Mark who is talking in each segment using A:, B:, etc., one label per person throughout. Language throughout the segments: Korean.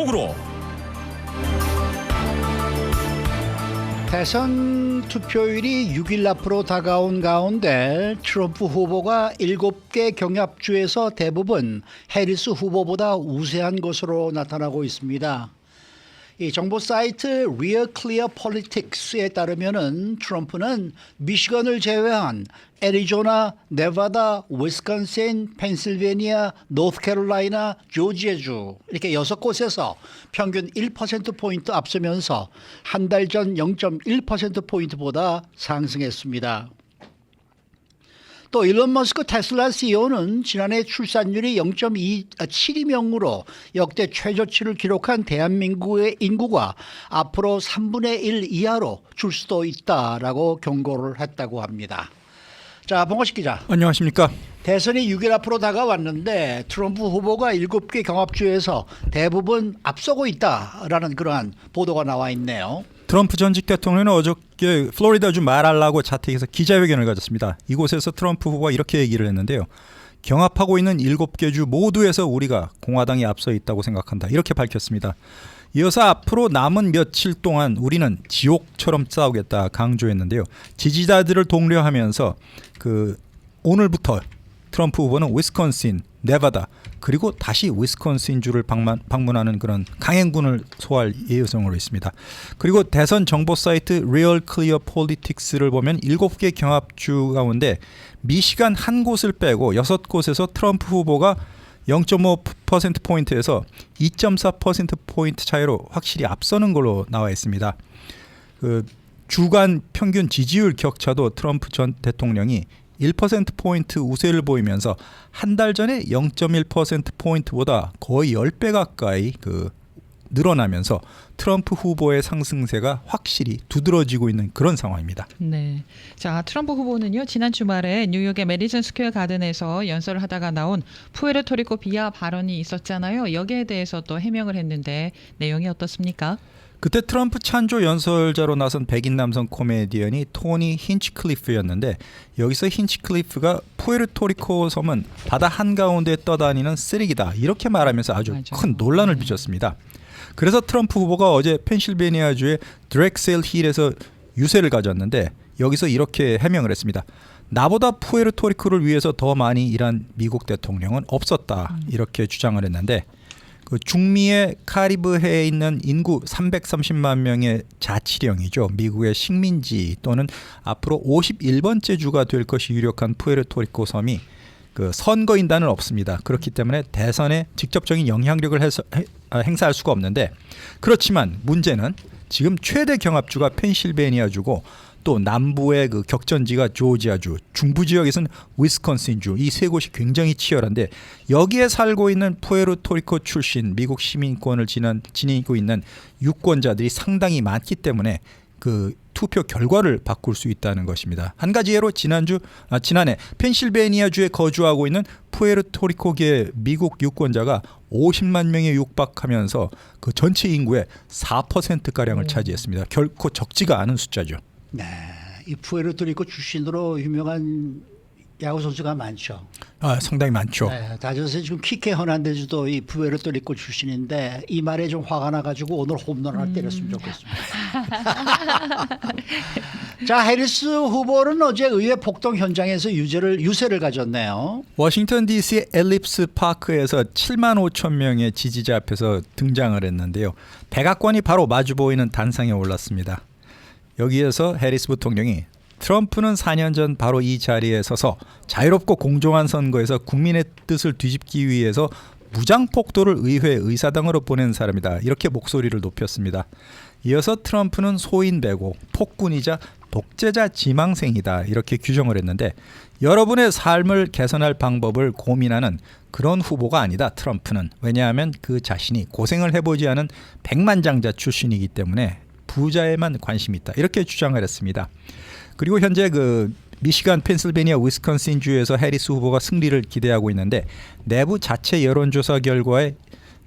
A: 속으로.
B: 대선 투표일이 6일 앞으로 다가온 가운데 트럼프 후보가 7개 경합주에서 대부분 해리스 후보보다 우세한 것으로 나타나고 있습니다. 이 정보 사이트 Real Clear Politics에 따르면은 트럼프는 미시건을 제외한 애리조나, 네바다, 위스콘신, 펜실베니아, 노스캐롤라이나, 조지아주 이렇게 6곳에서 평균 1%포인트 앞서면서 한 달 전 0.1%포인트보다 상승했습니다. 또 일론 머스크 테슬라 CEO는 지난해 출산율이 0.27명으로 역대 최저치를 기록한 대한민국의 인구가 앞으로 3분의 1 이하로 줄 수도 있다라고 경고를 했다고 합니다. 자, 봉화식 기자.
C: 안녕하십니까.
B: 대선이 6일 앞으로 다가왔는데 트럼프 후보가 7개 경합주에서 대부분 앞서고 있다라는 그러한 보도가 나와 있네요.
C: 트럼프 전직 대통령은 어저께 플로리다주 마랄라고 자택에서 기자회견을 가졌습니다. 이곳에서 트럼프 후보가 이렇게 얘기를 했는데요. 경합하고 있는 7개 주 모두에서 우리가 공화당이 앞서 있다고 생각한다. 이렇게 밝혔습니다. 이어서 앞으로 남은 며칠 동안 우리는 지옥처럼 싸우겠다 강조했는데요. 지지자들을 독려하면서 오늘부터 트럼프 후보는 위스콘신, 네바다 그리고 다시 위스콘신주를 방문하는 그런 강행군을 소화할 예정으로 있습니다. 그리고 대선 정보 사이트 Real Clear Politics를 보면 7개 경합주 가운데 미시간 한 곳을 빼고 6곳에서 트럼프 후보가 0.5%포인트에서 2.4%포인트 차이로 확실히 앞서는 걸로 나와 있습니다. 주간 평균 지지율 격차도 트럼프 전 대통령이 1%포인트 우세를 보이면서 한 달 전에 0.1%포인트보다 거의 10배 가까이 늘어나면서 트럼프 후보의 상승세가 확실히 두드러지고 있는 그런 상황입니다.
D: 네, 자 트럼프 후보는요 지난 주말에 뉴욕의 메디슨 스퀘어 가든에서 연설을 하다가 나온 푸에르토리코 비하 발언이 있었잖아요. 여기에 대해서 또 해명을 했는데 내용이 어떻습니까?
C: 그때 트럼프 찬조 연설자로 나선 백인 남성 코미디언이 토니 힌치클리프였는데 여기서 힌치클리프가 푸에르토리코 섬은 바다 한가운데 떠다니는 쓰레기다 이렇게 말하면서 아주 큰 논란을 빚었습니다. 그래서 트럼프 후보가 어제 펜실베니아주의 드렉셀 힐에서 유세를 가졌는데 여기서 이렇게 해명을 했습니다. 나보다 푸에르토리코를 위해서 더 많이 일한 미국 대통령은 없었다 이렇게 주장을 했는데 중미의 카리브해에 있는 인구 330만 명의 자치령이죠. 미국의 식민지 또는 앞으로 51번째 주가 될 것이 유력한 푸에르토리코 섬이 선거인단은 없습니다. 그렇기 때문에 대선에 직접적인 영향력을 행사할 수가 없는데 그렇지만 문제는 지금 최대 경합주가 펜실베니아주고 또 남부의 격전지가 조지아주, 중부 지역에서는 위스콘신주 이 세 곳이 굉장히 치열한데 여기에 살고 있는 푸에르토리코 출신 미국 시민권을 지니고 있는 유권자들이 상당히 많기 때문에 투표 결과를 바꿀 수 있다는 것입니다. 한 가지 예로 지난해 펜실베니아주에 거주하고 있는 푸에르토리코계 미국 유권자가 50만 명에 육박하면서 그 전체 인구의 4%가량을 차지했습니다. 결코 적지가 않은 숫자죠.
B: 네, 이 푸에르토리코 출신으로 유명한 야구 선수가 많죠.
C: 상당히 많죠.
B: 네, 다저스에 지금 키케 허난데즈도 이 푸에르토리코 출신인데 이 말에 좀 화가 나가지고 오늘 홈런 하나 때렸으면 좋겠습니다. 자, 해리스 후보는 어제 의회 폭동 현장에서 유세를 가졌네요.
C: 워싱턴 DC 엘립스 파크에서 7만 5천 명의 지지자 앞에서 등장을 했는데요. 백악관이 바로 마주 보이는 단상에 올랐습니다. 여기에서 해리스 부통령이 트럼프는 4년 전 바로 이 자리에 서서 자유롭고 공정한 선거에서 국민의 뜻을 뒤집기 위해서 무장폭도를 의회 의사당으로 보낸 사람이다. 이렇게 목소리를 높였습니다. 이어서 트럼프는 소인배고 폭군이자 독재자 지망생이다. 이렇게 규정을 했는데 여러분의 삶을 개선할 방법을 고민하는 그런 후보가 아니다. 트럼프는. 왜냐하면 그 자신이 고생을 해보지 않은 백만장자 출신이기 때문에 부자에만 관심이 있다. 이렇게 주장을 했습니다. 그리고 현재 미시간, 펜실베니아, 위스콘신주에서 해리스 후보가 승리를 기대하고 있는데 내부 자체 여론조사 결과에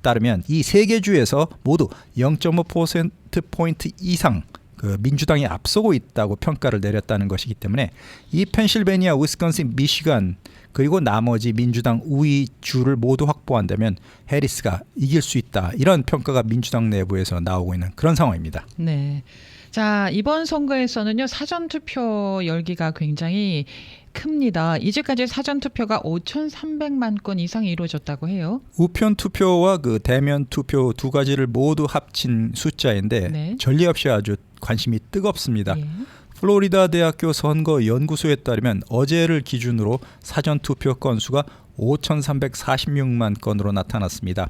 C: 따르면 이 세 개 주에서 모두 0.5%포인트 이상 그 민주당이 앞서고 있다고 평가를 내렸다는 것이기 때문에 이 펜실베니아, 위스콘신, 미시간 그리고 나머지 민주당 우위 주를 모두 확보한다면 해리스가 이길 수 있다. 이런 평가가 민주당 내부에서 나오고 있는 그런 상황입니다.
D: 네. 자, 이번 선거에서는요, 사전투표 열기가 굉장히 큽니다. 이제까지 사전투표가 5,300만 건 이상이 이루어졌다고 해요.
C: 우편 투표와 그 대면 투표 두 가지를 모두 합친 숫자인데
D: 네.
C: 전례 없이 아주 관심이 뜨겁습니다.
D: 예.
C: 플로리다 대학교 선거 연구소에 따르면 어제를 기준으로 사전 투표 건수가 5,346만 건으로 나타났습니다.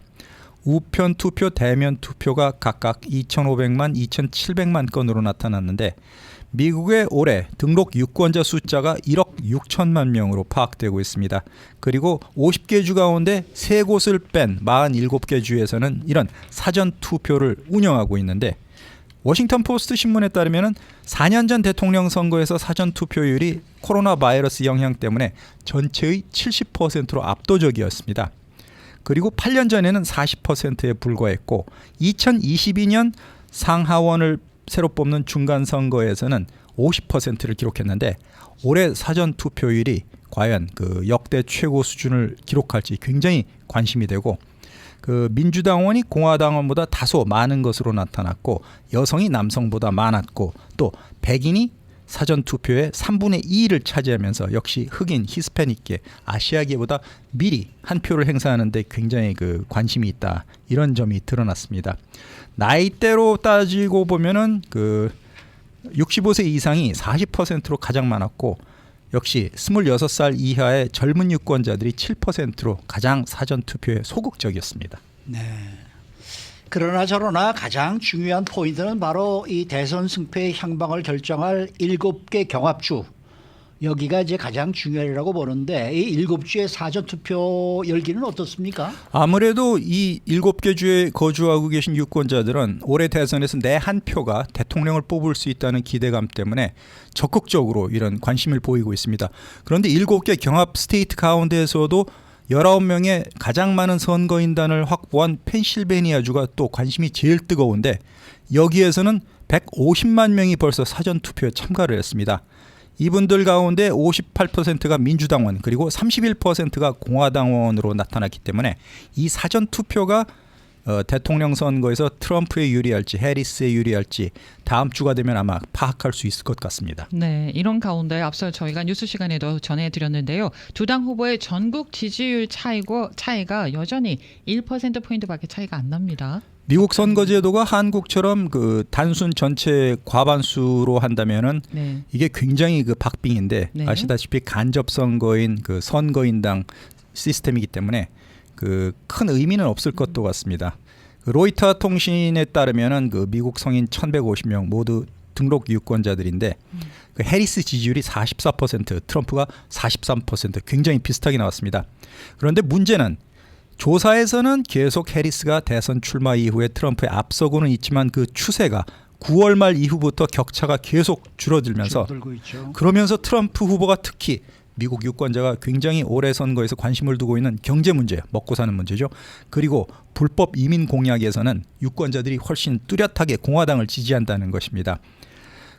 C: 우편 투표, 대면 투표가 각각 2,500만, 2,700만 건으로 나타났는데 미국의 올해 등록 유권자 숫자가 1억 6천만 명으로 파악되고 있습니다. 그리고 50개 주 가운데 3곳을 뺀 47개 주에서는 이런 사전 투표를 운영하고 있는데 워싱턴 포스트 신문에 따르면 4년 전 대통령 선거에서 사전 투표율이 코로나 바이러스 영향 때문에 전체의 70%로 압도적이었습니다. 그리고 8년 전에는 40%에 불과했고 2022년 상하원을 새로 뽑는 중간 선거에서는 50%를 기록했는데 올해 사전 투표율이 과연 그 역대 최고 수준을 기록할지 굉장히 관심이 되고 그 민주당원이 공화당원보다 다소 많은 것으로 나타났고 여성이 남성보다 많았고 또 백인이 사전투표의 3분의 2를 차지하면서 역시 흑인, 히스패닉계, 아시아계보다 미리 한 표를 행사하는 데 굉장히 그 관심이 있다. 이런 점이 드러났습니다. 나이대로 따지고 보면은 그 65세 이상이 40%로 가장 많았고 역시 26살 이하의 젊은 유권자들이 7%로 가장 사전투표에 소극적이었습니다.
B: 네. 그러나 저러나 가장 중요한 포인트는 바로 이 대선 승패의 향방을 결정할 7개 경합주. 여기가 이제 가장 중요하다고 보는데 이 7주의 사전투표 열기는 어떻습니까?
C: 아무래도 이 7개 주에 거주하고 계신 유권자들은 올해 대선에서 내 한 표가 대통령을 뽑을 수 있다는 기대감 때문에 적극적으로 이런 관심을 보이고 있습니다. 그런데 7개 경합 스테이트 가운데에서도 19명의 가장 많은 선거인단을 확보한 펜실베니아주가 또 관심이 제일 뜨거운데 여기에서는 150만 명이 벌써 사전투표에 참가를 했습니다. 이분들 가운데 58%가 민주당원 그리고 31%가 공화당원으로 나타났기 때문에 이 사전투표가 대통령 선거에서 트럼프에 유리할지 해리스에 유리할지 다음 주가 되면 아마 파악할 수 있을 것 같습니다.
D: 네, 이런 가운데 앞서 저희가 뉴스 시간에도 전해드렸는데요. 두 당 후보의 전국 지지율 차이가 여전히 1%포인트밖에 차이가 안 납니다.
C: 미국 선거제도가 한국처럼 그 단순 전체 과반수로 한다면은
D: 네.
C: 이게 굉장히 그 박빙인데
D: 네.
C: 아시다시피 간접 선거인 그 선거인당 시스템이기 때문에 그 큰 의미는 없을 것도 같습니다. 그 로이터 통신에 따르면은 그 미국 성인 1,150명 모두 등록 유권자들인데 그 해리스 지지율이 44%, 트럼프가 43% 굉장히 비슷하게 나왔습니다. 그런데 문제는 조사에서는 계속 해리스가 대선 출마 이후에 트럼프에 앞서고는 있지만 그 추세가 9월 말 이후부터 격차가 계속 줄어들면서
B: 줄어들고 있죠.
C: 그러면서 트럼프 후보가 특히 미국 유권자가 굉장히 올해 선거에서 관심을 두고 있는 경제 문제, 먹고 사는 문제죠. 그리고 불법 이민 공약에서는 유권자들이 훨씬 뚜렷하게 공화당을 지지한다는 것입니다.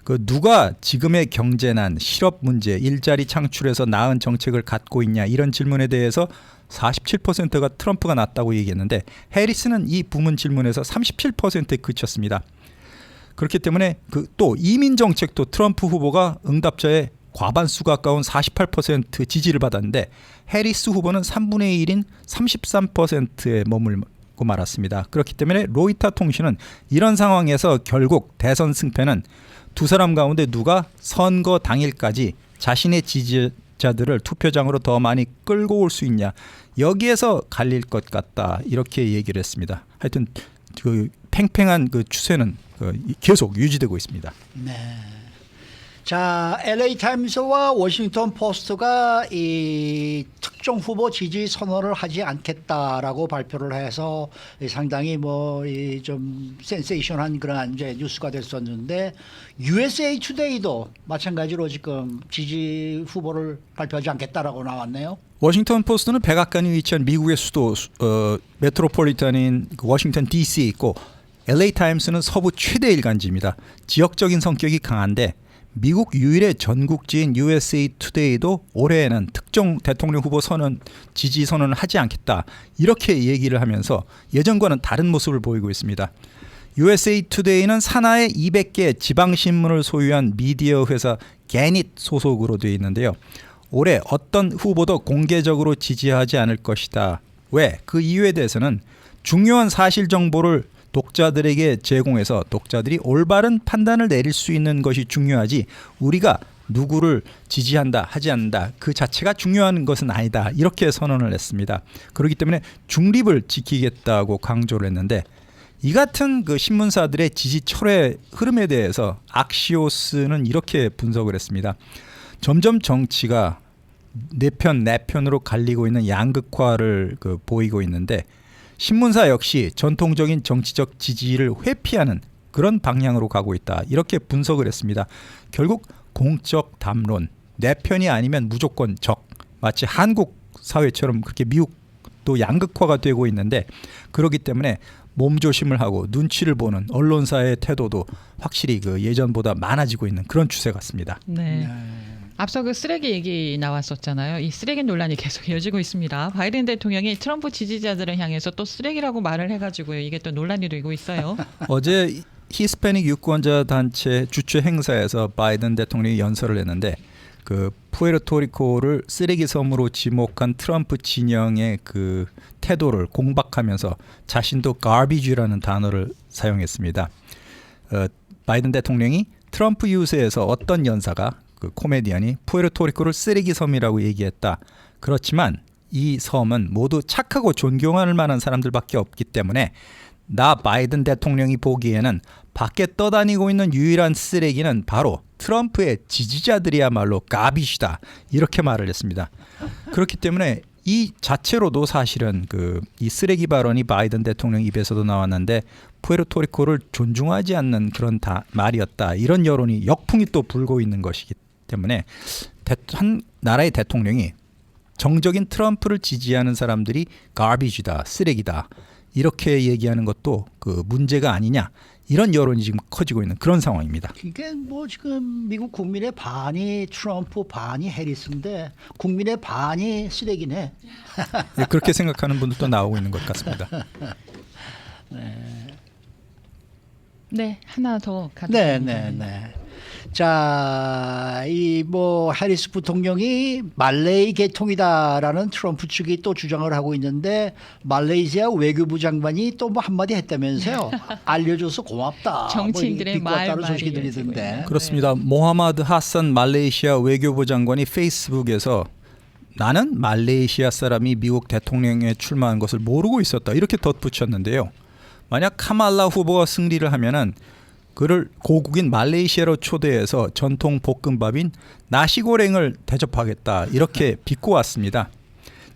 C: 그 누가 지금의 경제난, 실업 문제, 일자리 창출에서 나은 정책을 갖고 있냐 이런 질문에 대해서 47%가 트럼프가 낫다고 얘기했는데 해리스는 이 부문 질문에서 37%에 그쳤습니다. 그렇기 때문에 그 또 이민 정책도 트럼프 후보가 응답자의 과반수 가까운 48% 지지를 받았는데 해리스 후보는 3분의 1인 33%에 머물고 말았습니다. 그렇기 때문에 로이터 통신은 이런 상황에서 결국 대선 승패는 두 사람 가운데 누가 선거 당일까지 자신의 지지자들을 투표장으로 더 많이 끌고 올 수 있냐 여기에서 갈릴 것 같다 이렇게 얘기를 했습니다. 하여튼 그 팽팽한 그 추세는 계속 유지되고 있습니다.
B: 네. 자, LA 타임스와 워싱턴 포스트가 이 특정 후보 지지 선언을 하지 않겠다라고 발표를 해서 상당히 뭐 좀 센세이션한 그런 이제 뉴스가 됐었는데 USA 투데이도 마찬가지로 지금 지지 후보를 발표하지 않겠다라고 나왔네요.
C: 워싱턴 포스트는 백악관이 위치한 미국의 수도 메트로폴리탄인 워싱턴 DC 있고 LA 타임스는 서부 최대 일간지입니다. 지역적인 성격이 강한데 미국 유일의 전국지인 USA 투데이도 올해에는 특정 대통령 후보 지지 선언을 하지 않겠다 이렇게 얘기를 하면서 예전과는 다른 모습을 보이고 있습니다. USA 투데이는 산하의 200개 지방신문을 소유한 미디어 회사 게닛 소속으로 되어 있는데요. 올해 어떤 후보도 공개적으로 지지하지 않을 것이다. 왜? 그 이유에 대해서는 중요한 사실 정보를 독자들에게 제공해서 독자들이 올바른 판단을 내릴 수 있는 것이 중요하지 우리가 누구를 지지한다 하지 않는다 그 자체가 중요한 것은 아니다 이렇게 선언을 했습니다. 그렇기 때문에 중립을 지키겠다고 강조를 했는데 이 같은 그 신문사들의 지지 철회 흐름에 대해서 악시오스는 이렇게 분석을 했습니다. 점점 정치가 네 편으로 갈리고 있는 양극화를 보이고 있는데 신문사 역시 전통적인 정치적 지지를 회피하는 그런 방향으로 가고 있다. 이렇게 분석을 했습니다. 결국 공적 담론, 내 편이 아니면 무조건 적. 마치 한국 사회처럼 그렇게 미국도 양극화가 되고 있는데 그렇기 때문에 몸조심을 하고 눈치를 보는 언론사의 태도도 확실히 그 예전보다 많아지고 있는 그런 추세 같습니다.
D: 네. 앞서 그 쓰레기 얘기 나왔었잖아요. 이 쓰레기 논란이 계속 이어지고 있습니다. 바이든 대통령이 트럼프 지지자들을 향해서 또 쓰레기라고 말을 해가지고요. 이게 또 논란이 되고 있어요.
C: 어제 히스패닉 유권자 단체 주최 행사에서 바이든 대통령이 연설을 했는데 그 푸에르토리코를 쓰레기 섬으로 지목한 트럼프 진영의 그 태도를 공박하면서 자신도 garbage라는 단어를 사용했습니다. 바이든 대통령이 트럼프 유세에서 어떤 연사가 그 코미디언이 푸에르토리코를 쓰레기 섬이라고 얘기했다. 그렇지만 이 섬은 모두 착하고 존경할 만한 사람들밖에 없기 때문에 나 바이든 대통령이 보기에는 밖에 떠다니고 있는 유일한 쓰레기는 바로 트럼프의 지지자들이야말로 가빗이다. 이렇게 말을 했습니다. 그렇기 때문에 이 자체로도 사실은 이 쓰레기 발언이 바이든 대통령 입에서도 나왔는데 푸에르토리코를 존중하지 않는 그런 말이었다. 이런 여론이 역풍이 또 불고 있는 것이기 때문에 한 나라의 대통령이 정적인 트럼프를 지지하는 사람들이 garbage다, 쓰레기다 이렇게 얘기하는 것도 그 문제가 아니냐 이런 여론이 지금 커지고 있는 그런 상황입니다.
B: 이게 뭐 지금 미국 국민의 반이 트럼프 반이 해리스인데 국민의 반이 쓰레기네.
C: 네, 그렇게 생각하는 분들도 나오고 있는 것 같습니다.
D: 네, 하나 더
B: 네. 자, 이 뭐 해리스 부통령이 말레이 계통이다라는 트럼프 측이 또 주장을 하고 있는데 말레이시아 외교부 장관이 또 뭐 한마디 했다면서요. 알려줘서 고맙다.
D: 정치인들의
B: 뭐 왔다는 소식이
D: 말이
B: 들리던데.
C: 그렇습니다. 모하마드 하산 말레이시아 외교부 장관이 페이스북에서 나는 말레이시아 사람이 미국 대통령에 출마한 것을 모르고 있었다. 이렇게 덧붙였는데요. 만약 카말라 후보가 승리를 하면은 그를 고국인 말레이시아로 초대해서 전통 볶음밥인 나시고랭을 대접하겠다. 이렇게 비꼬았습니다.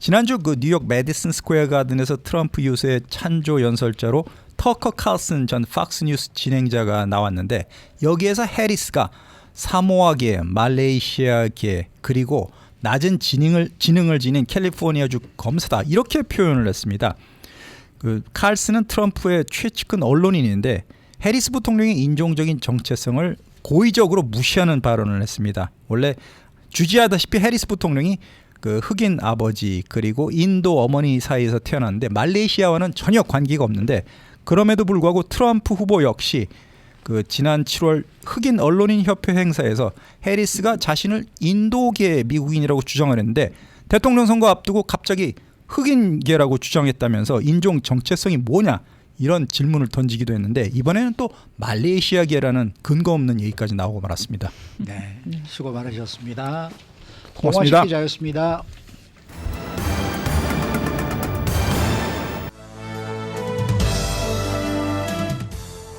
C: 지난주 그 뉴욕 메디슨 스퀘어 가든에서 트럼프 유세 찬조 연설자로 터커 칼슨 전 팍스뉴스 진행자가 나왔는데 여기에서 해리스가 사모아계, 말레이시아계 그리고 낮은 지능을 지닌 캘리포니아주 검사다 이렇게 표현을 했습니다. 그 칼슨은 트럼프의 최측근 언론인인데 해리스 부통령의 인종적인 정체성을 고의적으로 무시하는 발언을 했습니다. 원래 주지하다시피 해리스 부통령이 그 흑인 아버지 그리고 인도 어머니 사이에서 태어났는데 말레이시아와는 전혀 관계가 없는데 그럼에도 불구하고 트럼프 후보 역시 그 지난 7월 흑인 언론인 협회 행사에서 해리스가 자신을 인도계 미국인이라고 주장을 했는데 대통령 선거 앞두고 갑자기 흑인계라고 주장했다면서 인종 정체성이 뭐냐 이런 질문을 던지기도 했는데 이번에는 또 말레이시아계라는 근거 없는 얘기까지 나오고 말았습니다.
B: 네, 수고 많으셨습니다.
C: 고맙습니다.
B: 고마식 기자였습니다.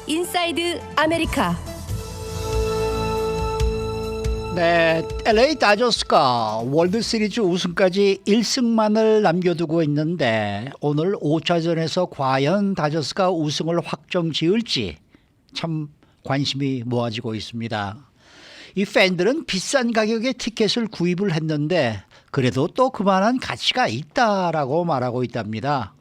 A: 인사이드 아메리카.
B: 네, LA 다저스가 월드시리즈 우승까지 1승만을 남겨두고 있는데 오늘 5차전에서 과연 다저스가 우승을 확정지을지 참 관심이 모아지고 있습니다. 이 팬들은 비싼 가격의 티켓을 구입을 했는데 그래도 또 그만한 가치가 있다라고 말하고 있답니다.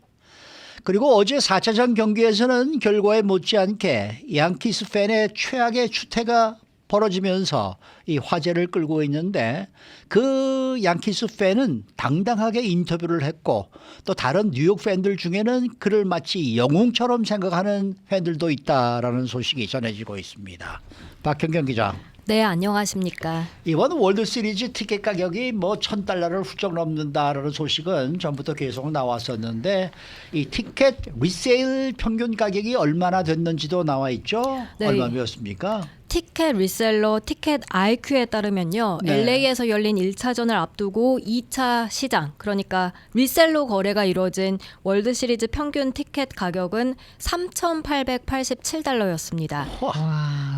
B: 그리고 어제 4차전 경기에서는 결과에 못지않게 양키스 팬의 최악의 추태가 벌어지면서 이 화제를 끌고 있는데 그 양키스 팬은 당당하게 인터뷰를 했고 또 다른 뉴욕 팬들 중에는 그를 마치 영웅처럼 생각하는 팬들도 있다라는 소식이 전해지고 있습니다. 박현경 기자.
A: 네, 안녕하십니까.
B: 이번 월드 시리즈 티켓 가격이 뭐 $1,000를 훌쩍 넘는다라는 소식은 전부터 계속 나왔었는데 이 티켓 리세일 평균 가격이 얼마나 됐는지도 나와 있죠.
A: 네.
B: 얼마였습니까?
A: 티켓 리셀러 티켓 IQ에 따르면요.
B: 네.
A: LA에서 열린 1차전을 앞두고 2차 시장, 그러니까 리셀로 거래가 이루어진 월드 시리즈 평균 티켓 가격은 $3,887였습니다.
D: 와,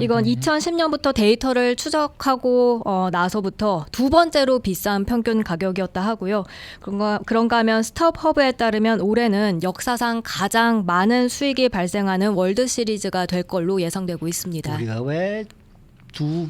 A: 이건
D: 네.
A: 2010년부터 데이터를 추적하고 나서부터 두 번째로 비싼 평균 가격이었다 하고요. 그런가 하면 스톱허브에 따르면 올해는 역사상 가장 많은 수익이 발생하는 월드 시리즈가 될 걸로 예상되고 있습니다.
B: 우리가 왜 두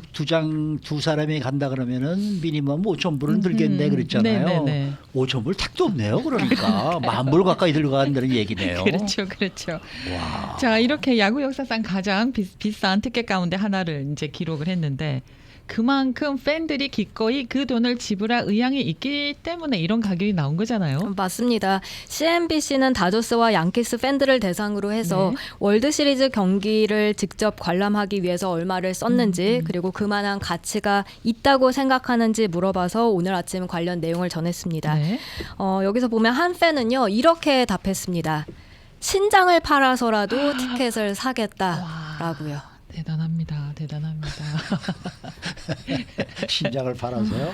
B: 사람이 간다 그러면은 미니멈 5,000불은 들겠네 그랬잖아요.
D: 네네네.
B: 5,000불 택도 없네요. 그러니까 10,000불 가까이 들어간다는 얘기네요.
D: 그렇죠, 그렇죠.
B: 와.
D: 자, 이렇게 야구 역사상 가장 비싼 티켓 가운데 하나를 이제 기록을 했는데 그만큼 팬들이 기꺼이 그 돈을 지불할 의향이 있기 때문에 이런 가격이 나온 거잖아요.
A: 맞습니다. CNBC는 다저스와 양키스 팬들을 대상으로 해서
D: 네.
A: 월드 시리즈 경기를 직접 관람하기 위해서 얼마를 썼는지 그리고 그만한 가치가 있다고 생각하는지 물어봐서 오늘 아침 관련 내용을 전했습니다.
D: 네.
A: 여기서 보면 한 팬은요 이렇게 답했습니다. 신장을 팔아서라도 티켓을 사겠다라고요.
D: 대단합니다. 대단합니다.
B: 신장을 팔아서요.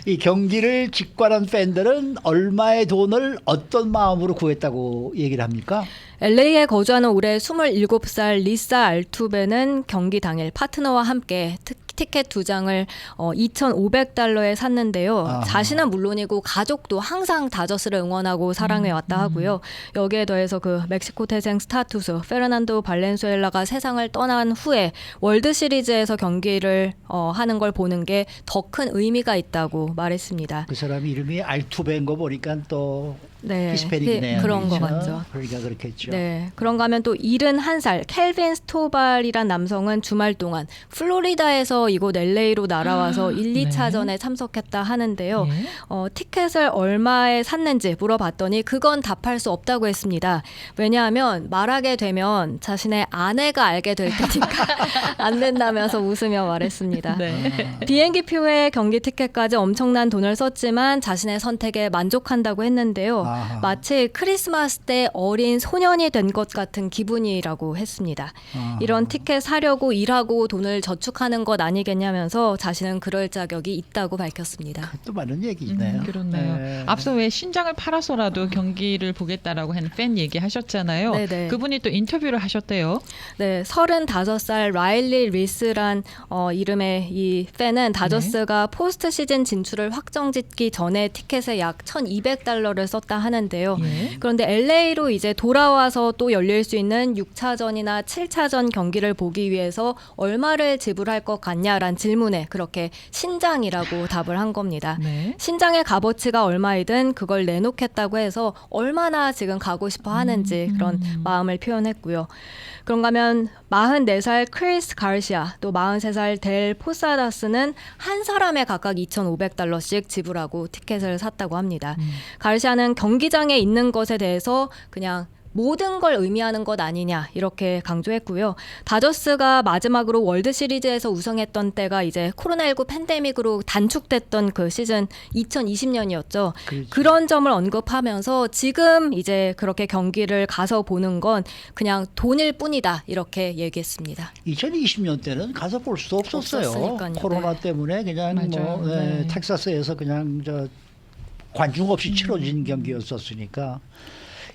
B: 이 경기를 직관한 팬들은 얼마의 돈을 어떤 마음으로 구했다고 얘기를 합니까?
A: LA에 거주하는 올해 27살 리사 알투베는 경기 당일 파트너와 함께 티켓 2장을 $2,500에 샀는데요.
B: 아하.
A: 자신은 물론이고 가족도 항상 다저스를 응원하고 사랑해왔다 하고요. 여기에 더해서 그 멕시코 태생 스타 투수 페르난도 발렌수엘라가 세상을 떠난 후에 월드 시리즈에서 경기를 하는 걸 보는 게 더 큰 의미가 있다고 말했습니다.
B: 그 사람 이름이 알투베인 거 보니까 또
A: 네,
B: 히스패닉이네요.
A: 그런 거
B: 그렇죠?
A: 같죠.
B: 그러니까 그렇겠죠.
A: 네, 그런가 하면 또 71살 켈빈 스토발이란 남성은 주말 동안 플로리다에서 이곳 LA로 날아와서 1,
D: 네.
A: 2차전에 참석했다 하는데요.
D: 예.
A: 티켓을 얼마에 샀는지 물어봤더니 그건 답할 수 없다고 했습니다. 왜냐하면 말하게 되면 자신의 아내가 알게 될 테니까 안 된다면서 웃으며 말했습니다.
D: 네.
A: 비행기표에 경기 티켓까지 엄청난 돈을 썼지만 자신의 선택에 만족한다고 했는데요.
B: 아하.
A: 마치 크리스마스 때 어린 소년이 된 것 같은 기분이라고 했습니다.
B: 아하.
A: 이런 티켓 사려고 일하고 돈을 저축하는 것 아니겠냐면서 자신은 그럴 자격이 있다고 밝혔습니다.
B: 또 많은 얘기네요.
D: 그렇네요.
B: 네.
D: 앞서 왜 신장을 팔아서라도 경기를 보겠다라고 하는 팬 얘기하셨잖아요.
A: 네네.
D: 그분이 또 인터뷰를 하셨대요.
A: 네, 35살 라일리 리스란 이름의 이 팬은 다저스가 포스트 시즌 진출을 확정짓기 전에 티켓에 약 $1,200를 썼다 하는데요.
D: 예.
A: 그런데 LA로 이제 돌아와서 또 열릴 수 있는 6차전이나 7차전 경기를 보기 위해서 얼마를 지불할 것 같냐란 질문에 그렇게 신장이라고 답을 한 겁니다.
D: 네.
A: 신장의 값어치가 얼마이든 그걸 내놓겠다고 해서 얼마나 지금 가고 싶어 하는지 그런 마음을 표현했고요. 그런가 하면 44살 크리스 가르시아 또 43살 델 포사다스는 한 사람에 각각 $2,500씩 지불하고 티켓을 샀다고 합니다. 가르시아는 경기장에 있는 것에 대해서 그냥 모든 걸 의미하는 것 아니냐 이렇게 강조했고요. 다저스가 마지막으로 월드 시리즈에서 우승했던 때가 이제 코로나19 팬데믹으로 단축됐던 그 시즌 2020년이었죠.
B: 그렇죠.
A: 그런 점을 언급하면서 지금 이제 그렇게 경기를 가서 보는 건 그냥 돈일 뿐이다 이렇게 얘기했습니다.
B: 2020년 때는 가서 볼 수도 없었어요.
A: 없었으니까요.
B: 코로나
A: 네.
B: 때문에 그냥
D: 맞아요.
B: 뭐
D: 네.
B: 텍사스에서 그냥 관중 없이 치러진 경기였었으니까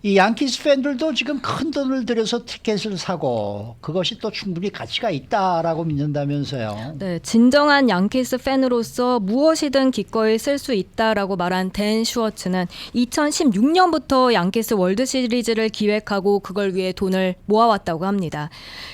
B: 이 양키스 팬들도 지금 큰 돈을 들여서 티켓을 사고 그것이 또 충분히 가치가 있다라고 믿는다면서요.
A: 네, 진정한 양키스 팬으로서 무엇이든 기꺼이 쓸 수 있다라고 말한 댄 슈워츠는 2016년부터 양키스 월드 시리즈를 기획하고 그걸 위해 돈을 모아왔다고 합니다.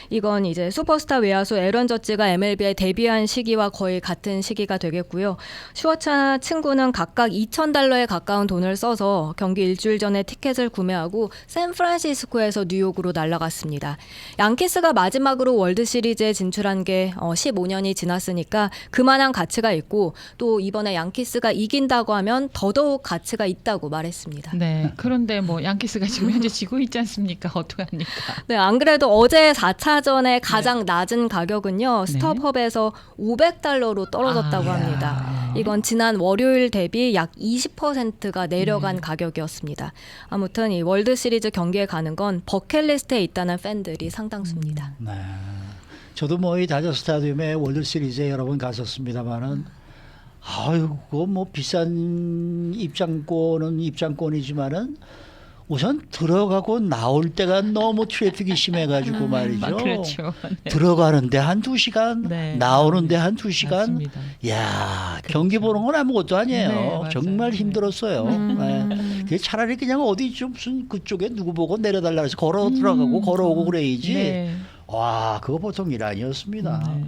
A: 이건 이제 슈퍼스타 외야수 에런 저지가 MLB에 데뷔한 시기와 거의 같은 시기가 되겠고요. 슈워츠와 친구는 각각 $2,000에 가까운 돈을 써서 경기 일주일 전에 티켓을 구매하고 샌프란시스코에서 뉴욕으로 날아갔습니다. 양키스가 마지막으로 월드 시리즈에 진출한 게 15년이 지났으니까 그만한 가치가 있고 또 이번에 양키스가 이긴다고 하면 더더욱 가치가 있다고 말했습니다.
D: 네. 그런데 뭐 양키스가 지금 현재 지고 있지 않습니까? 어떡합니까?
A: 네, 안 그래도 어제 4차전의 가장 낮은 가격은요.
D: 네.
A: 스톱헙에서 $500로 떨어졌다고 합니다. 이건 지난 월요일 대비 약 20%가 내려간 가격이었습니다. 아무튼 이 월드 시리즈 경기에 가는 건 버킷리스트에 있다는 팬들이 상당수입니다.
B: 네. 저도 뭐 이 다저 스타디움에 월드 시리즈에 여러 번 갔었습니다만은 아유, 그거 뭐 비싼 입장권은 입장권이지만은 우선 들어가고 나올 때가 너무 트래픽이 심해가지고 말이죠.
D: 그렇죠. 네.
B: 들어가는데 한 2시간,
D: 네.
B: 나오는데 한 2시간.
D: 맞습니다.
B: 야, 경기 보는 건 아무것도 아니에요.
D: 네, 맞아요.
B: 정말
D: 네.
B: 힘들었어요. 네. 그게 차라리 그냥 어디 좀 무슨 그쪽에 누구 보고 내려달라 해서 걸어 들어가고 걸어오고 그래야지.
D: 네.
B: 와, 그거 보통 일 아니었습니다.
D: 네.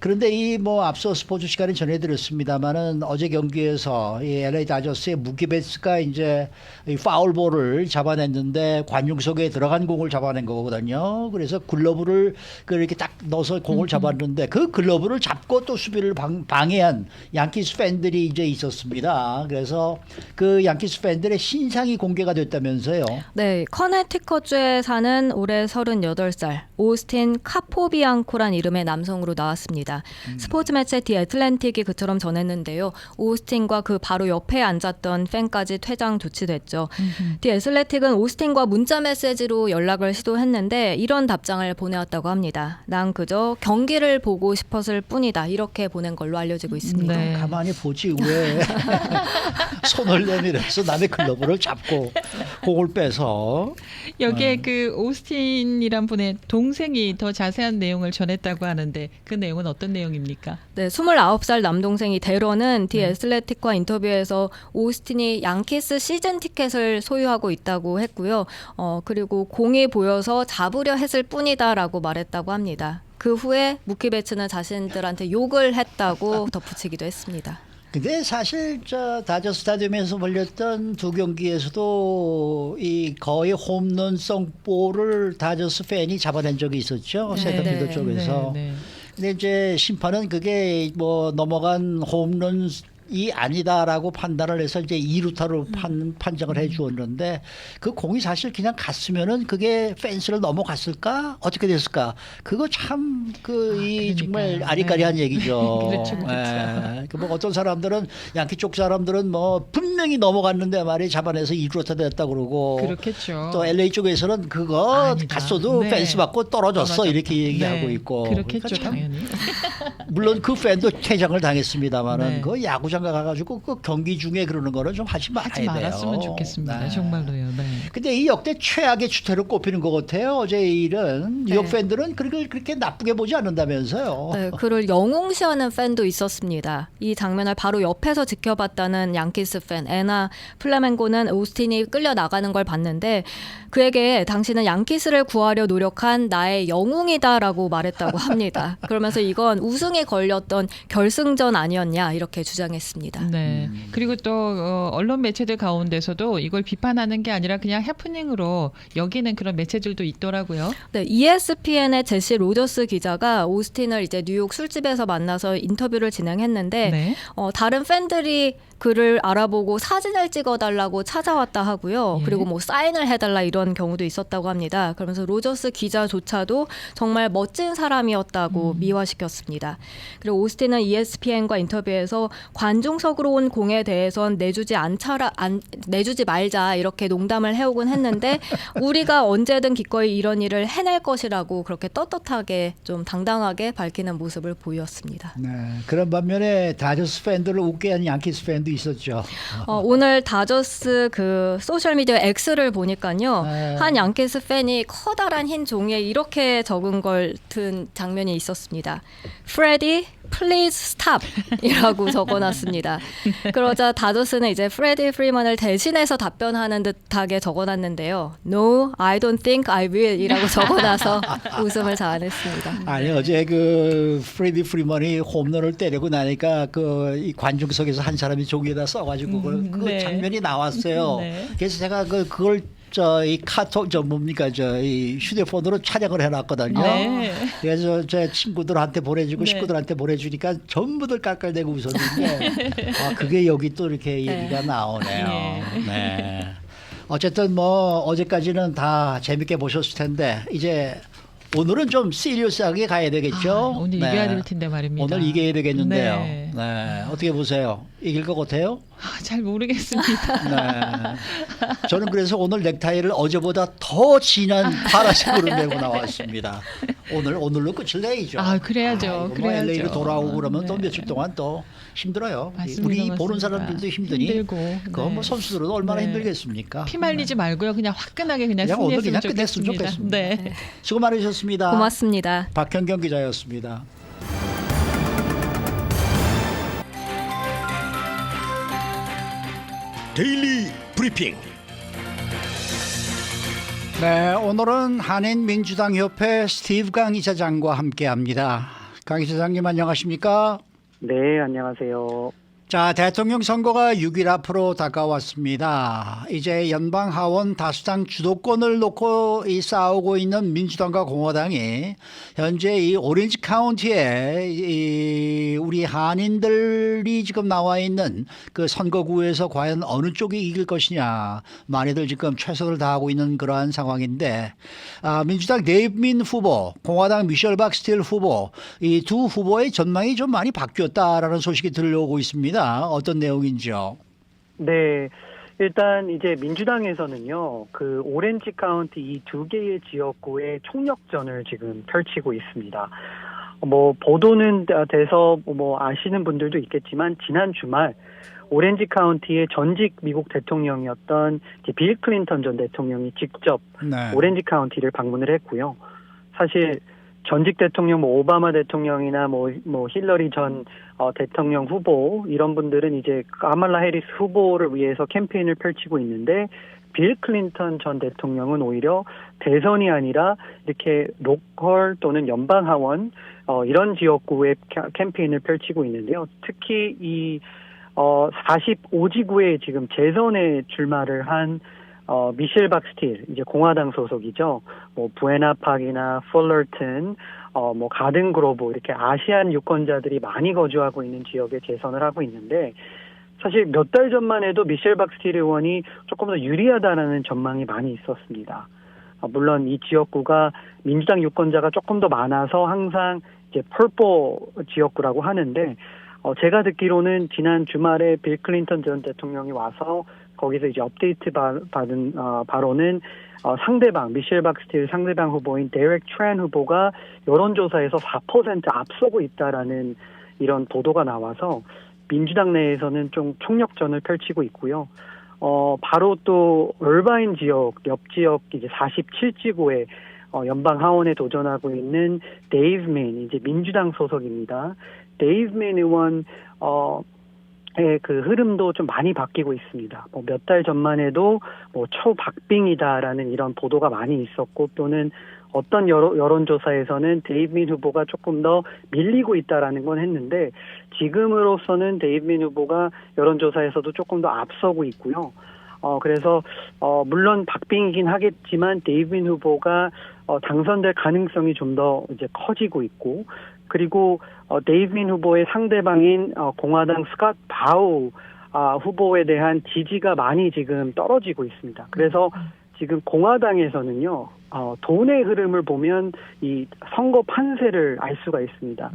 B: 그런데 이 뭐 앞서 스포츠 시간에 전해드렸습니다만은 어제 경기에서 이 LA 다저스의 무키 베츠가 이제 이 파울볼을 잡아냈는데 관중석에 들어간 공을 잡아낸 거거든요. 그래서 글러브를 이렇게 딱 넣어서 공을 잡았는데 그 글러브를 잡고 또 수비를 방해한 양키스 팬들이 이제 있었습니다. 그래서 그 양키스 팬들의 신상이 공개가 됐다면서요.
A: 네, 커네티컷주에 사는 올해 38살 오스틴 카포비앙코란 이름의 남성으로 나왔습니다. 스포츠 매체 디 애틀랜틱이 그처럼 전했는데요. 오스틴과 그 바로 옆에 앉았던 팬까지 퇴장 조치됐죠. 디 애틀랜틱은 오스틴과 문자 메시지로 연락을 시도했는데 이런 답장을 보내왔다고 합니다. 난 그저 경기를 보고 싶었을 뿐이다. 이렇게 보낸 걸로 알려지고 있습니다.
D: 네.
B: 가만히 보지 왜 손을 내밀어서 남의 글러브를 잡고 공을 빼서
D: 여기에 그 오스틴이란 분의 동생이 더 자세한 내용을 전했다고 하는데 그 내용은 어떤 내용입니까?
A: 네, 29살 남동생이 데런은 디 애슬레틱과 인터뷰에서 오스틴이 양키스 시즌 티켓을 소유하고 있다고 했고요. 그리고 공이 보여서 잡으려 했을 뿐이다라고 말했다고 합니다. 그 후에 무키 베츠는 자신들한테 욕을 했다고 덧붙이기도 했습니다.
B: 근데 사실 저 다저 스타디움에서 벌렸던 두 경기에서도 이 거의 홈런성 볼을 다저스 팬이 잡아낸 적이 있었죠. 센터필드
A: 네,
B: 쪽에서.
D: 네, 네.
B: 근데 이제 심판은 그게 뭐 넘어간 홈런이 아니다라고 판단을 해서 이제 2루타로 판정을 해 주었는데 그 공이 사실 그냥 갔으면은 그게 펜스를 넘어갔을까? 어떻게 됐을까? 그거 참 이 정말
D: 그러니까요.
B: 아리까리한
D: 네.
B: 얘기죠.
D: 그렇죠, 그렇죠.
B: 예. 뭐 어떤 사람들은 양키 쪽 사람들은 뭐 분명히 넘어갔는데 말이 잡아내서 2루타 됐다 그러고
D: 그렇겠죠.
B: 또 LA 쪽에서는 그거
D: 아니다.
B: 갔어도
D: 네.
B: 펜스 받고 떨어졌어
D: 떨어졌다.
B: 이렇게 얘기하고
D: 네.
B: 있고
D: 그렇겠죠,
B: 그러니까 참
D: 당연히.
B: 물론 그 팬도 퇴장을 당했습니다만은
D: 네.
B: 그 야구장 가가지고 그 경기 중에 그러는 거는 좀 하지 말아야
D: 하지
B: 돼요.
D: 말았으면 좋겠습니다.
B: 네.
D: 정말로요. 네.
B: 근데 이 역대 최악의 추태로 꼽히는 것 같아요. 어제 이 일은 뉴욕
A: 네.
B: 팬들은 그렇게 나쁘게 보지 않는다면서요.
A: 네, 그를 영웅시하는 팬도 있었습니다. 이 장면을 바로 옆에서 지켜봤다는 양키스 팬 애나 플라멩고는 오스틴이 끌려 나가는 걸 봤는데 그에게 당신은 양키스를 구하려 노력한 나의 영웅이다라고 말했다고 합니다. 그러면서 이건 우승에 걸렸던 결승전 아니었냐 이렇게 주장했습니다.
D: 네. 그리고 또 언론 매체들 가운데서도 이걸 비판하는 게 아니라 그냥 해프닝으로 여기는 그런 매체들도 있더라고요.
A: 네, ESPN의 제시 로저스 기자가 오스틴을 이제 뉴욕 술집에서 만나서 인터뷰를 진행했는데
D: 네.
A: 다른 팬들이 그를 알아보고 사진을 찍어달라고 찾아왔다 하고요.
D: 예.
A: 그리고 뭐 사인을 해달라 이런 경우도 있었다고 합니다. 그러면서 로저스 기자조차도 정말 멋진 사람이었다고 미화시켰습니다. 그리고 오스틴은 ESPN과 인터뷰에서 관중석으로 온 공에 대해선 내주지 말자 이렇게 농담을 해오곤 했는데 우리가 언제든 기꺼이 이런 일을 해낼 것이라고 그렇게 떳떳하게 좀 당당하게 밝히는 모습을 보였습니다.
B: 네, 그런 반면에 다저스 팬들을 웃게 한 양키스 팬도 일도 있었죠.
A: 오늘 다저스 그 소셜 미디어 X를 보니까요.
B: 네.
A: 한 양키스 팬이 커다란 흰 종이에 이렇게 적은 걸 든 장면이 있었습니다. Freddie, please stop 이라고 적어놨습니다. 그러자 다저스는 이제 프레디 프리먼을 대신해서 답변하는 듯하게 적어놨는데요. No, I don't think I will 이라고 적어놔서 웃음을 자아냈습니다.
B: 아니 어제 그 프레디 프리먼이 홈런을 때리고 나니까 이 관중석에서 한 사람이 종이에다 써가지고 그
D: 네.
B: 장면이 나왔어요.
D: 네.
B: 그래서 제가 그걸 이 카톡 뭡니까 이 휴대폰으로 촬영을 해놨거든요.
D: 네.
B: 그래서 제 친구들한테 보내주고
D: 네.
B: 식구들한테 보내주니까 전부들 깔깔대고 웃었는데 그게 여기 또 이렇게 얘기가 나오네요. 네. 어쨌든 뭐 어제까지는 다 재밌게 보셨을 텐데 이제 오늘은 좀 시리어스하게 가야 되겠죠.
D: 오늘 이겨야 될 텐데 말입니다.
B: 오늘 이겨야 되겠는데요.
D: 네.
B: 네. 어떻게 보세요? 이길 것 같아요?
D: 잘 모르겠습니다.
B: 네. 저는 그래서 오늘 넥타이를 어제보다 더 진한 파란색으로 메고 나왔습니다. 오늘로 끝을 내야죠.
D: 그래야죠.
B: 이거 뭐
D: 그래야죠.
B: LA로 돌아오고 그러면 또
D: 네.
B: 며칠 동안 또 힘들어요.
D: 맞습니다,
B: 우리
D: 맞습니다.
B: 보는 사람들도 힘드니
D: 힘들고,
B: 그거
D: 네.
B: 뭐 선수들은 얼마나
D: 네.
B: 힘들겠습니까?
D: 피 말리지 말고요. 그냥 화끈하게 그냥
B: 그냥 오늘
D: 승리했으면
B: 그냥 끝냈으면
D: 좋겠습니다.
B: 좋겠습니다.
D: 네.
B: 수고 많으셨습니다.
A: 고맙습니다.
B: 박현경 기자였습니다.
E: 데일리 브리핑.
B: 네, 오늘은 한인민주당협회 스티브 강 이사장과 함께합니다. 강 이사장님 안녕하십니까?
F: 네, 안녕하세요.
B: 자, 대통령 선거가 6일 앞으로 다가왔습니다. 이제 연방 하원 다수당 주도권을 놓고 싸우고 있는 민주당과 공화당이 현재 이 오렌지 카운티에 우리 한인들이 지금 나와 있는 그 선거구에서 과연 어느 쪽이 이길 것이냐 많이들 지금 최선을 다하고 있는 그러한 상황인데 민주당 데이브민 후보, 공화당 미셸 박스틸 후보 이 두 후보의 전망이 좀 많이 바뀌었다라는 소식이 들려오고 있습니다. 어떤 내용인지요?
F: 네, 일단 이제 민주당에서는요, 그 오렌지 카운티 이 두 개의 지역구의 총력전을 지금 펼치고 있습니다. 뭐 보도는 돼서 뭐 아시는 분들도 있겠지만 지난 주말 오렌지 카운티의 전직 미국 대통령이었던 빌 클린턴 전 대통령이 직접
B: 네.
F: 오렌지 카운티를 방문을 했고요. 사실 전직 대통령, 오바마 대통령이나 힐러리 전 대통령 후보 이런 분들은 이제 카말라 해리스 후보를 위해서 캠페인을 펼치고 있는데 빌 클린턴 전 대통령은 오히려 대선이 아니라 이렇게 로컬 또는 연방 하원 이런 지역구에 캠페인을 펼치고 있는데요. 특히 이 45지구에 지금 재선에 출마를 한 미셸 박스틸, 이제 공화당 소속이죠. 뭐, 부에나팍이나 풀러튼, 가든 그로브, 이렇게 아시안 유권자들이 많이 거주하고 있는 지역에 재선을 하고 있는데, 사실 몇 달 전만 해도 미셸 박스틸 의원이 조금 더 유리하다라는 전망이 많이 있었습니다. 물론 이 지역구가 민주당 유권자가 조금 더 많아서 항상 이제 펄포 지역구라고 하는데, 제가 듣기로는 지난 주말에 빌 클린턴 전 대통령이 와서 거기서 이제 업데이트 받은 바로는 상대방 미셸 박스틸 상대방 후보인 데렉 트렌 후보가 여론조사에서 4% 앞서고 있다라는 이런 보도가 나와서 민주당 내에서는 좀 총력전을 펼치고 있고요. 바로 또 얼바인 지역 옆 지역 이제 47지구에 연방 하원에 도전하고 있는 데이브 맨 이제 민주당 소속입니다. 데이브 맨 의원 그 흐름도 좀 많이 바뀌고 있습니다. 몇 달 전만 해도 초박빙이다라는 이런 보도가 많이 있었고 또는 어떤 여론조사에서는 데이브민 후보가 조금 더 밀리고 있다라는 건 했는데 지금으로서는 데이브민 후보가 여론조사에서도 조금 더 앞서고 있고요. 그래서 물론 박빙이긴 하겠지만 데이브민 후보가 당선될 가능성이 좀 더 이제 커지고 있고 그리고 데이브민 후보의 상대방인 공화당 스캇 바우 후보에 대한 지지가 많이 지금 떨어지고 있습니다. 그래서 지금 공화당에서는요, 돈의 흐름을 보면 이 선거 판세를 알 수가 있습니다.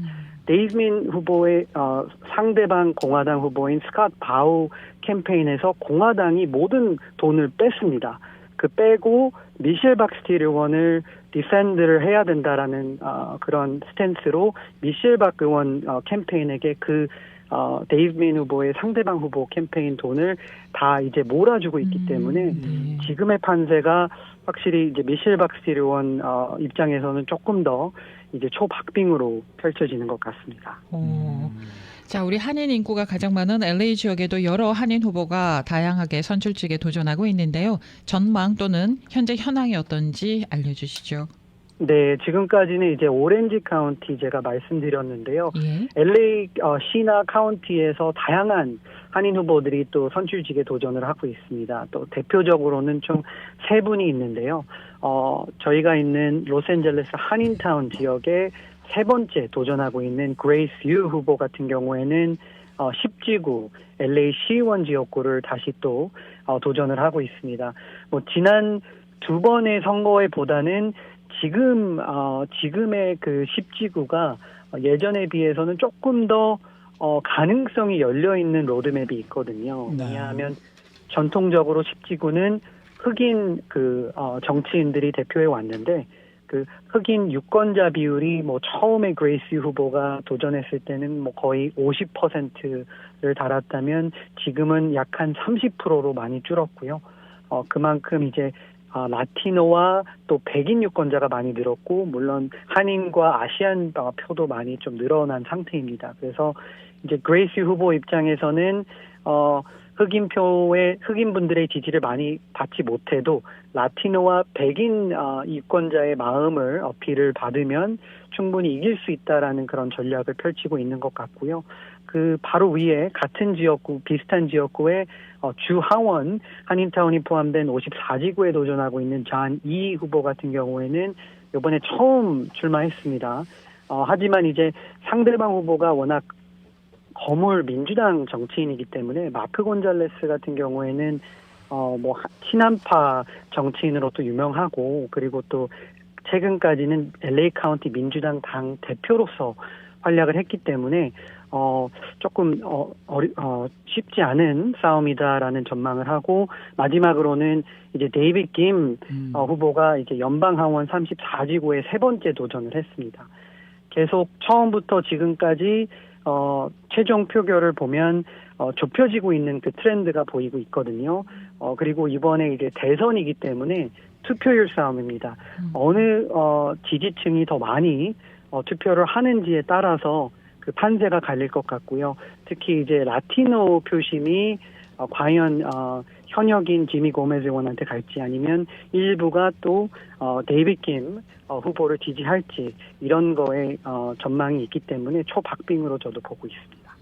F: 데이브민 후보의 상대방 공화당 후보인 스캇 바우 캠페인에서 공화당이 모든 돈을 뺐습니다. 그 빼고 미셸 박스틸 의원을 디펜드를 해야 된다라는 그런 스탠스로 미셸 박 의원 캠페인에게 그 데이브 민 후보의 상대방 후보 캠페인 돈을 다 이제 몰아주고 있기 때문에 지금의 판세가 확실히 이제 미셸 박스틸 의원 입장에서는 조금 더 이제 초박빙으로 펼쳐지는 것 같습니다.
D: 자, 우리 한인 인구가 가장 많은 LA 지역에도 여러 한인 후보가 다양하게 선출직에 도전하고 있는데요. 전망 또는 현재 현황이 어떤지 알려주시죠.
F: 네, 지금까지는 이제 오렌지 카운티 제가 말씀드렸는데요.
D: 예.
F: LA 시나 카운티에서 다양한 한인 후보들이 또 선출직에 도전을 하고 있습니다. 또 대표적으로는 총 3분이 있는데요. 저희가 있는 로스앤젤레스 한인타운 지역에 3번째 도전하고 있는 그레이스 유 후보 같은 경우에는 10지구 LA 시의원 지역구를 다시 또 도전을 하고 있습니다. 뭐 지난 2번의 선거에 보다는 지금의 그 10지구가 예전에 비해서는 조금 더 가능성이 열려 있는 로드맵이 있거든요.
B: 네.
F: 왜냐하면 전통적으로 10지구는 흑인 정치인들이 대표해 왔는데 그 흑인 유권자 비율이 뭐 처음에 그레이스 후보가 도전했을 때는 뭐 거의 50%를 달았다면 지금은 약 한 30%로 많이 줄었고요. 그만큼 이제 라티노와 또 백인 유권자가 많이 늘었고 물론 한인과 아시안 표도 많이 좀 늘어난 상태입니다. 그래서 이제 그레이스 후보 입장에서는 흑인분들의 지지를 많이 받지 못해도 라티노와 백인 유권자의 마음을 어필을 받으면 충분히 이길 수 있다라는 그런 전략을 펼치고 있는 것 같고요. 그 바로 위에 같은 지역구, 비슷한 지역구에 주 하원 한인타운이 포함된 54지구에 도전하고 있는 존 이 후보 같은 경우에는 이번에 처음 출마했습니다. 하지만 이제 상대방 후보가 워낙 거물 민주당 정치인이기 때문에 마크 곤잘레스 같은 경우에는 뭐 친한파 정치인으로 또 유명하고 그리고 또 최근까지는 LA 카운티 민주당 당 대표로서 활약을 했기 때문에 조금 쉽지 않은 싸움이다라는 전망을 하고 마지막으로는 이제 데이빗 김 후보가 이제 연방 하원 34지구에 3번째 도전을 했습니다. 계속 처음부터 지금까지 최종 표결을 보면 좁혀지고 있는 그 트렌드가 보이고 있거든요. 그리고 이번에 이게 대선이기 때문에 투표율 싸움입니다. 어느 지지층이 더 많이 투표를 하는지에 따라서 그 판세가 갈릴 것 같고요. 특히 이제 라티노 표심이 과연 현역인 지미 고메즈 의원한테 갈지 아니면 일부가 또 데이빗 김 후보를 지지할지 이런 거에 전망이 있기 때문에 초박빙으로 저도 보고 있습니다.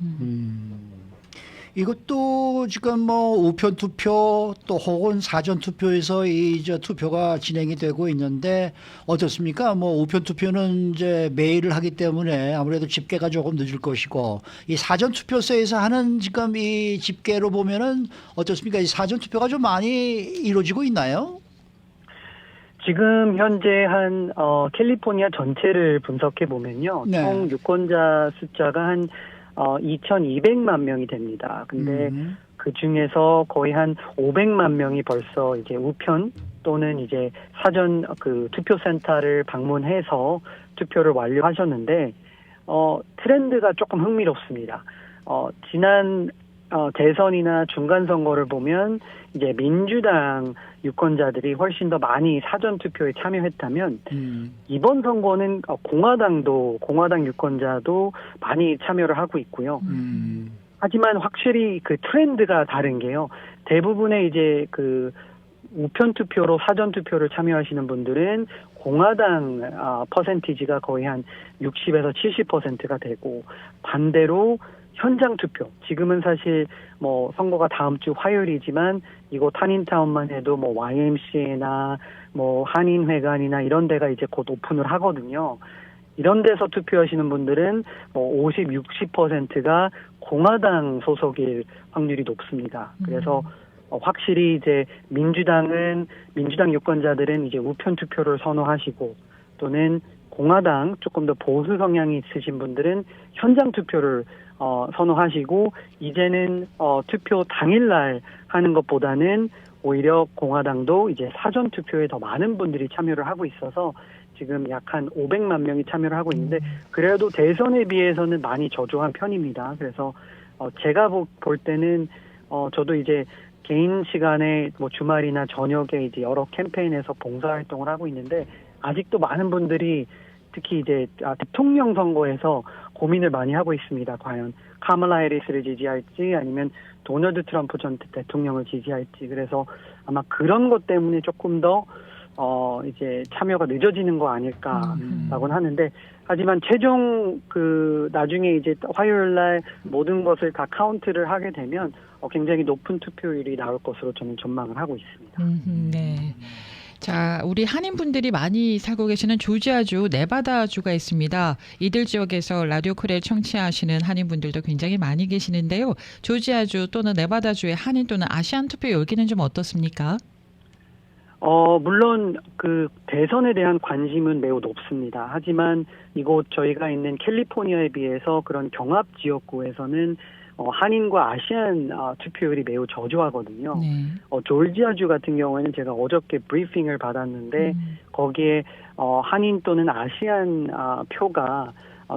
B: 이것도 지금 뭐 우편 투표 또 혹은 사전 투표에서 저 투표가 진행이 되고 있는데 어떻습니까? 뭐 우편 투표는 이제 매일 하기 때문에 아무래도 집계가 조금 늦을 것이고 이 사전 투표소에서 하는 지금 이 집계로 보면은 어떻습니까? 이 사전 투표가 좀 많이 이루어지고 있나요?
F: 지금 현재 캘리포니아 전체를 분석해 보면요.
B: 네.
F: 총 유권자 숫자가 한 2,200만 명이 됩니다. 근데 그 중에서 거의 한 500만 명이 벌써 이제 우편 또는 이제 사전 그 투표센터를 방문해서 투표를 완료하셨는데, 트렌드가 조금 흥미롭습니다. 지난 대선이나 중간 선거를 보면 이제 민주당 유권자들이 훨씬 더 많이 사전 투표에 참여했다면 이번 선거는 공화당 유권자도 많이 참여를 하고 있고요. 하지만 확실히 그 트렌드가 다른 게요. 대부분의 이제 그 우편 투표로 사전 투표를 참여하시는 분들은 공화당 퍼센티지가 거의 한 60에서 70%가 되고 반대로 현장 투표. 지금은 사실 뭐 선거가 다음 주 화요일이지만 이곳 한인타운만 해도 뭐 YMCA나 뭐 한인회관이나 이런 데가 이제 곧 오픈을 하거든요. 이런 데서 투표하시는 분들은 뭐 50, 60%가 공화당 소속일 확률이 높습니다. 그래서 확실히 이제 민주당 유권자들은 이제 우편 투표를 선호하시고 또는 공화당 조금 더 보수 성향이 있으신 분들은 현장 투표를 선호하시고 이제는 투표 당일날 하는 것보다는 오히려 공화당도 이제 사전 투표에 더 많은 분들이 참여를 하고 있어서 지금 약 한 500만 명이 참여를 하고 있는데 그래도 대선에 비해서는 많이 저조한 편입니다. 그래서 제가 볼 때는 저도 이제 개인 시간에 뭐 주말이나 저녁에 이제 여러 캠페인에서 봉사활동을 하고 있는데 아직도 많은 분들이 특히 이제 대통령 선거에서 고민을 많이 하고 있습니다. 과연 카멀라 해리스를 지지할지 아니면 도널드 트럼프 전 대통령을 지지할지. 그래서 아마 그런 것 때문에 조금 더 이제 참여가 늦어지는 거 아닐까라고는 하는데 하지만 최종 나중에 이제 화요일 날 모든 것을 다 카운트를 하게 되면 굉장히 높은 투표율이 나올 것으로 저는 전망을 하고 있습니다.
D: 네. 자, 우리 한인분들이 많이 살고 계시는 조지아주, 네바다주가 있습니다. 이들 지역에서 라디오 크레 청취하시는 한인분들도 굉장히 많이 계시는데요. 조지아주 또는 네바다주의 한인 또는 아시안 투표 여기는 좀 어떻습니까?
F: 물론 그 대선에 대한 관심은 매우 높습니다. 하지만 이곳 저희가 있는 캘리포니아에 비해서 그런 경합 지역구에서는 한인과 아시안 투표율이 매우 저조하거든요.
D: 네.
F: 조지아주 같은 경우에는 제가 어저께 브리핑을 받았는데 거기에 한인 또는 아시안 표가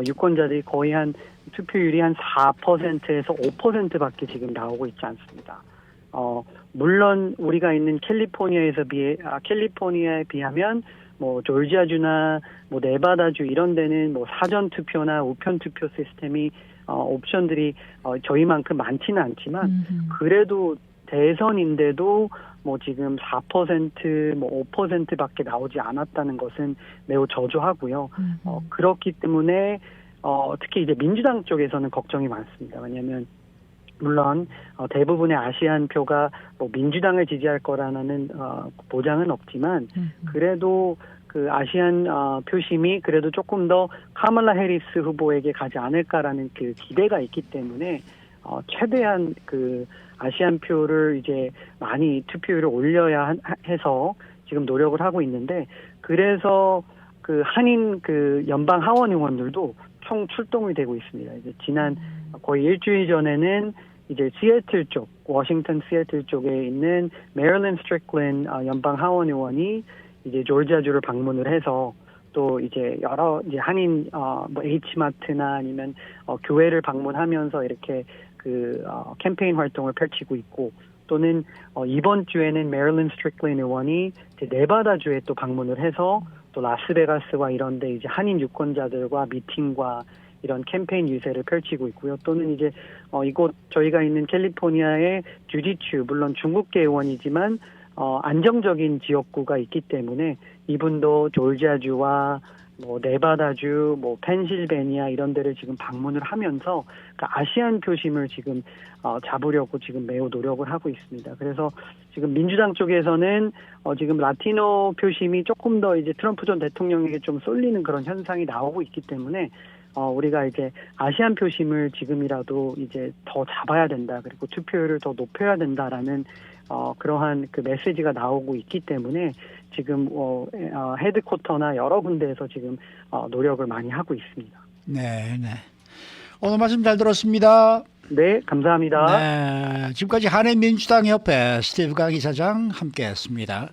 F: 유권자들이 거의 한 투표율이 한 4%에서 5%밖에 지금 나오고 있지 않습니다. 물론 우리가 있는 캘리포니아에 비하면 뭐 조지아주나 뭐 네바다주 이런 데는 뭐 사전 투표나 우편 투표 시스템이 옵션들이 저희만큼 많지는 않지만 그래도 대선인데도 뭐 지금 4% 뭐 5%밖에 나오지 않았다는 것은 매우 저조하고요. 그렇기 때문에 특히 이제 민주당 쪽에서는 걱정이 많습니다. 왜냐하면 물론 대부분의 아시안 표가 뭐 민주당을 지지할 거라는 보장은 없지만 그래도 그 아시안 표심이 그래도 조금 더 카멀라 해리스 후보에게 가지 않을까라는 그 기대가 있기 때문에 최대한 그 아시안 표를 이제 많이 투표율을 올려야 해서 지금 노력을 하고 있는데 그래서 그 한인 그 연방 하원 의원들도 총 출동이 되고 있습니다. 이제 지난 거의 일주일 전에는 이제 시애틀 쪽, 워싱턴 시애틀 쪽에 있는 메릴랜드 스트릭랜드 연방 하원 의원이 이제 조지아주를 방문을 해서 또 이제 여러 이제 한인 뭐 H마트나 아니면 교회를 방문하면서 이렇게 그 캠페인 활동을 펼치고 있고 또는 이번 주에는 메릴랜드 스트릭랜드 의원이 이제 네바다주에 또 방문을 해서 또 라스베가스와 이런 데 이제 한인 유권자들과 미팅과 이런 캠페인 유세를 펼치고 있고요. 또는 이제 이곳 저희가 있는 캘리포니아의 주지추 물론 중국계 의원이지만 안정적인 지역구가 있기 때문에 이분도 조지아주와 뭐 네바다주, 뭐 펜실베니아 이런 데를 지금 방문을 하면서 그러니까 아시안 표심을 지금 잡으려고 지금 매우 노력을 하고 있습니다. 그래서 지금 민주당 쪽에서는 지금 라티노 표심이 조금 더 이제 트럼프 전 대통령에게 좀 쏠리는 그런 현상이 나오고 있기 때문에 우리가 이제 아시안 표심을 지금이라도 이제 더 잡아야 된다. 그리고 투표율을 더 높여야 된다라는 그러한 그 메시지가 나오고 있기 때문에 지금 헤드쿼터나 여러 군데에서 지금 노력을 많이 하고 있습니다.
B: 네, 네. 오늘 말씀 잘 들었습니다.
F: 네, 감사합니다.
B: 네, 지금까지 한인민주당 협회 스티브 강 이사장 함께했습니다.